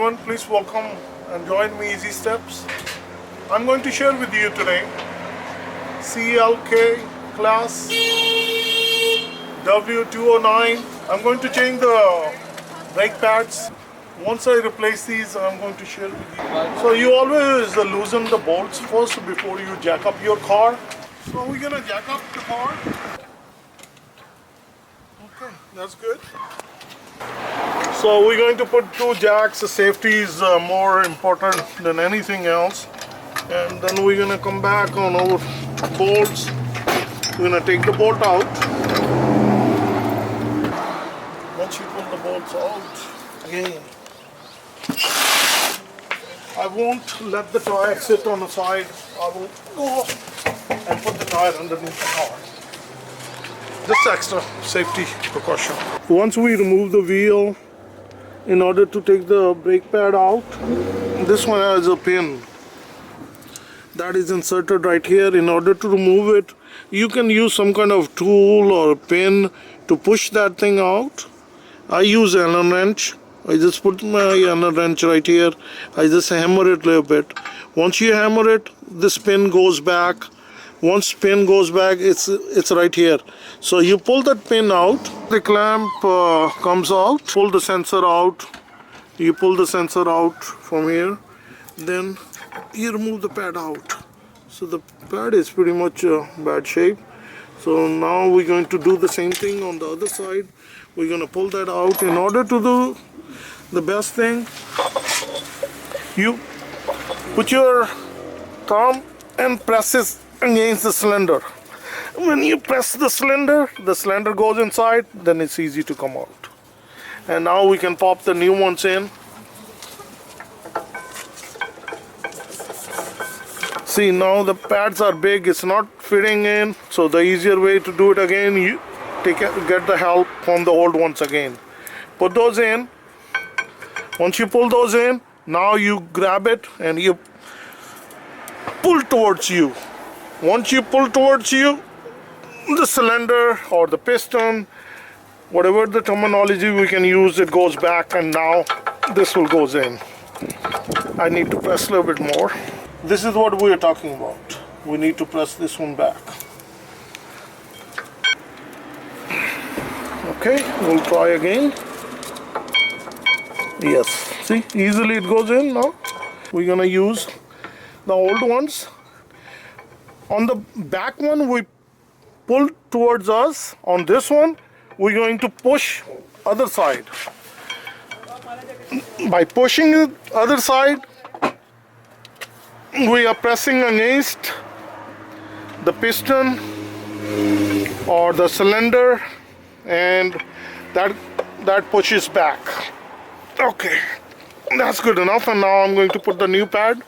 everyone, please welcome and join me Easy Steps. I'm going to share with you today CLK class W209. I'm going to change the brake pads. Once I replace these, I'm going to share with you. So you always loosen the bolts first before you jack up your car. So we're gonna jack up the car. Okay, that's good. So we're going to put two jacks. Safety is more important than anything else. And then we're gonna come back on our bolts. We're gonna take the bolt out. Once you pull the bolts out, again, I won't let the tire sit on the side. I will go and put the tire underneath the car. Just extra safety precaution. Once we remove the wheel, in order to take the brake pad out, this one has a pin that is inserted right here. In order to remove it, you can use some kind of tool or a pin to push that thing out. I use an Allen wrench. I just put my Allen wrench right here. I just hammer it a little bit. Once you hammer it, this pin goes back. Once pin goes back, it's right here. So you pull that pin out, the clamp comes out, pull the sensor out. You pull the sensor out from here, then you remove the pad out. So the pad is pretty much bad shape. So now we're going to do the same thing on the other side. We're going to pull that out. In order to do the best thing, you put your thumb and press it against the cylinder. When you press the cylinder goes inside, then it's easy to come out. And now we can pop the new ones in. See, now the pads are big, it's not fitting in, so the easier way to do it again, you get the help from the old ones again. Put those in. Once you pull those in, now you grab it and you pull towards you. Once you pull towards you, the cylinder or the piston, whatever the terminology we can use, it goes back, and now this will goes in. I need to press a little bit more. This is what we are talking about. We need to press this one back. Okay, we'll try again. Yes, see, easily it goes in now. We're gonna use the old ones. On the back one, we pull towards us. On this one, we're going to push other side. By pushing the other side, we are pressing against the piston or the cylinder, and that pushes back. Okay, that's good enough. And now I'm going to put the new pad.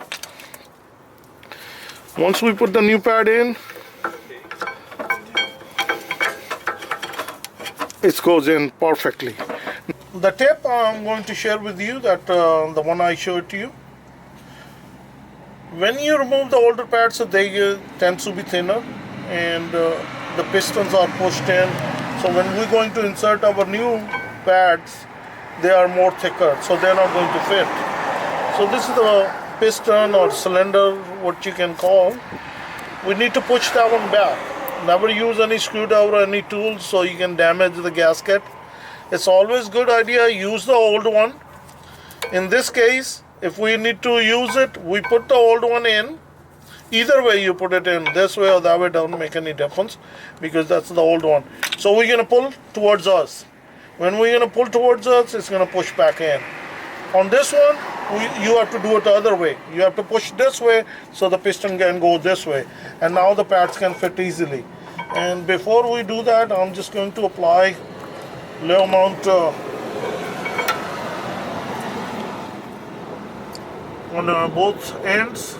Once we put the new pad in, it goes in perfectly. The tip I'm going to share with you, that the one I showed to you. When you remove the older pads, they tend to be thinner, and the pistons are pushed in. So when we're going to insert our new pads, they are more thicker, so they're not going to fit. So this is the piston or cylinder, what you can call. We need to push that one back. Never use any screwdriver or any tools, so you can damage the gasket. It's always good idea, use the old one. In this case, if we need to use it, we put the old one in. Either way you put it in, this way or that way, doesn't make any difference, because that's the old one. So we're gonna pull towards us. When we're gonna pull towards us, it's gonna push back in. On this one, you have to do it the other way. You have to push this way so the piston can go this way. And now the pads can fit easily. And before we do that, I'm just going to apply a little amount on both ends.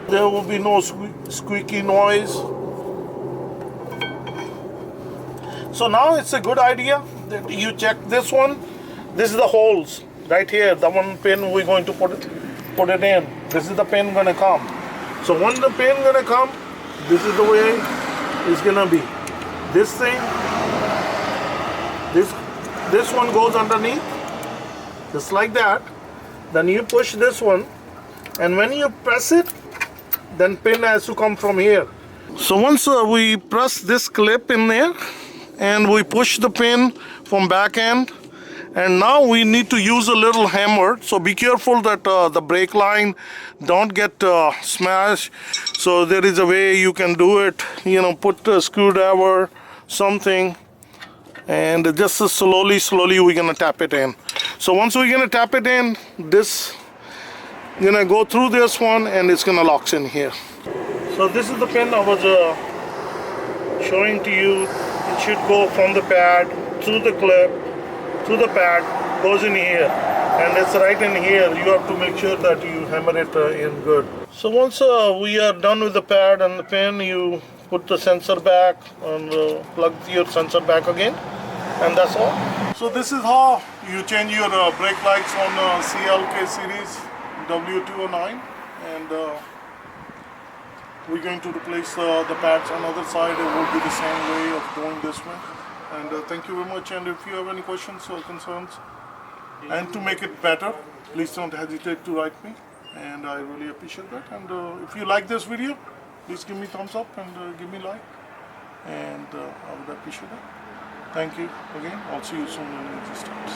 There will be no squeaky noise. So now it's a good idea that you check this one. This is the holes right here. The one pin we're going to put it in. This is the pin gonna come. So when the pin gonna come, this is the way it's gonna be. This thing, this one goes underneath, just like that. Then you push this one, and when you press it, then pin has to come from here. So once we press this clip in there, and we push the pin from back end, and now we need to use a little hammer. So be careful that the brake line don't get smashed. So there is a way you can do it. You know, put a screwdriver, something, and just slowly we're gonna tap it in. So once we're gonna tap it in, this gonna go through this one, and it's gonna lock in here. So this is the pin I was showing to you. It should go from the pad through the clip to the pad, goes in here, and it's right in here. You have to make sure that you hammer it in good. So once we are done with the pad and the pin, you put the sensor back and plug your sensor back again, and that's all. So this is how you change your brake lights on CLK series W209, and we're going to replace the pads on the other side. It will be the same way of doing this one. And thank you very much, and if you have any questions or concerns, and to make it better, please don't hesitate to write me, and I really appreciate that. And if you like this video, please give me thumbs up and give me like, and I would appreciate that. Thank you again. I'll see you soon in the next steps.